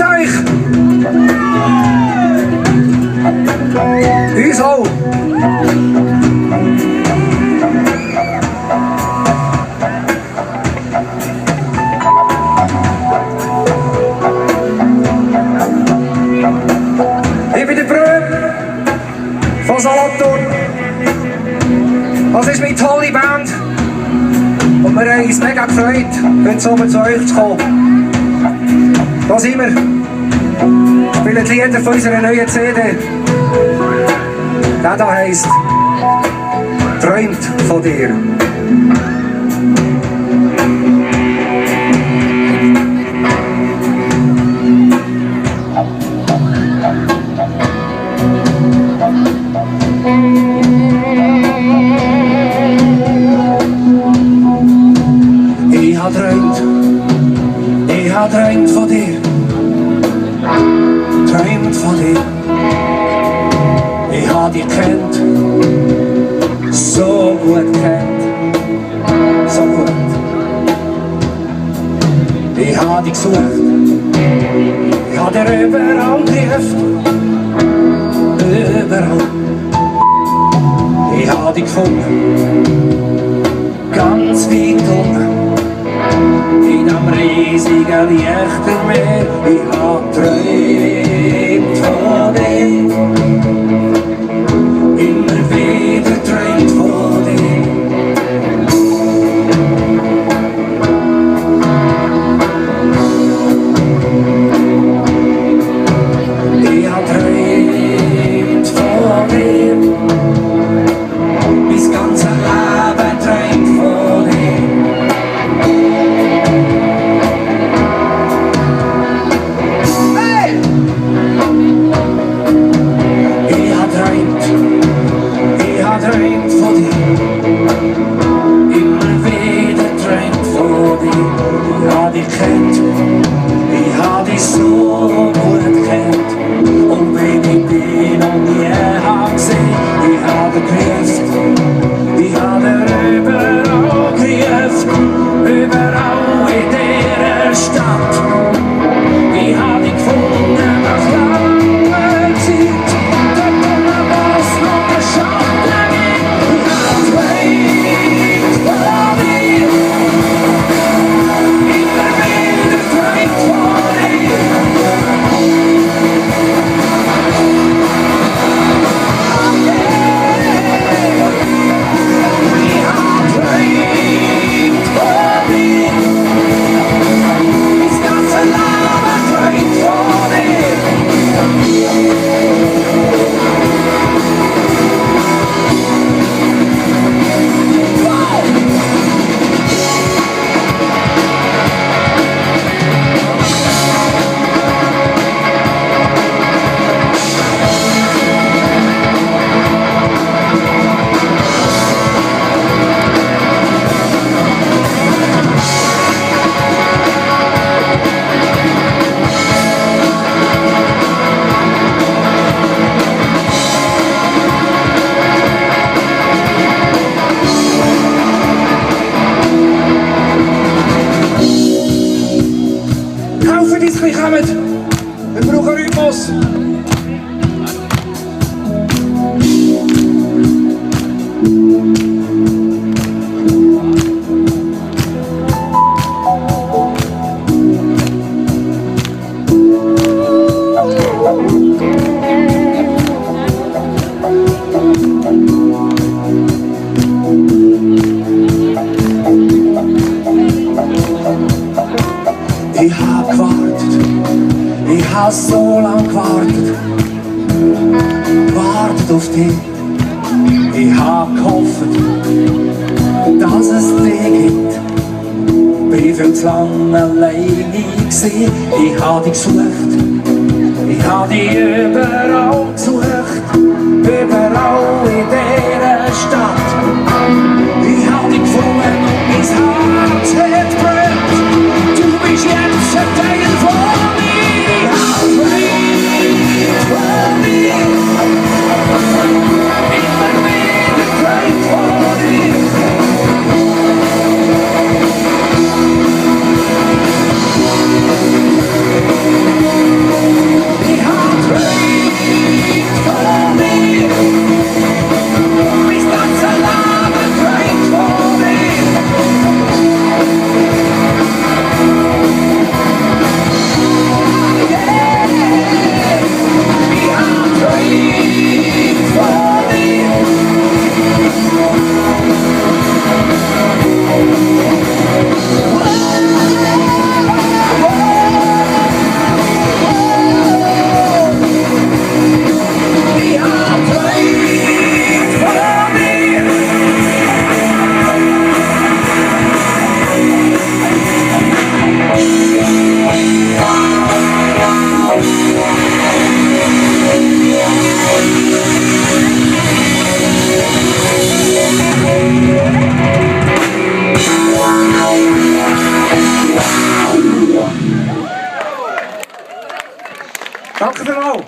euch! Uns auch! Ich bin der Brö von Solothurn. Das ist meine tolle Band. Und wir haben uns mega gefreut, heute Sommer zu euch zu kommen. Da sind wir. Spielen die Lieder von unserer neuen CD. Der hier heisst «Tröimt von dir». Ich hab träumt von dir, träumt von dir. Ich hab dich kennt, so gut kennt, so gut. Ich hab dich gesucht, ich hab dir überall gerufen, überall. Ich hab dich gefunden, ganz weit unten. In einem riesigen Lichtermeer, ich hab träumt von dir. Immer wieder träumt von dir. Ich hab träumt von dir. Mein ganzes Leben träumt von dir. Träumt von dir, immer wieder träumt von dir. Ich hab dich kennt, ich hab dich so gut kennt. Und wenn ich dich noch nie hab gesehen, ich hab dich gerufen, ich hab dich überall gerufen, überall in dieser Stadt. Ich hab dich gefunden nach langer Zeit, dort wo man was noch schaut. Wir brauchen Rhythmus. Ich hab gewartet, ich hab so lang gewartet, gewartet auf dich. Ich hab gehofft, dass es dich gibt. Bin viel zu lange alleine gewesen. Ich hab dich gesucht, ich hab dich überall gesucht, überall in dieser Stadt. Ich hab dich gefunden und mein Herz hat gebrannt. Du bist jetzt ein Teil von mir. Ich hab träumt von dir. Immer wieder träumt von dir. Danke vielmals.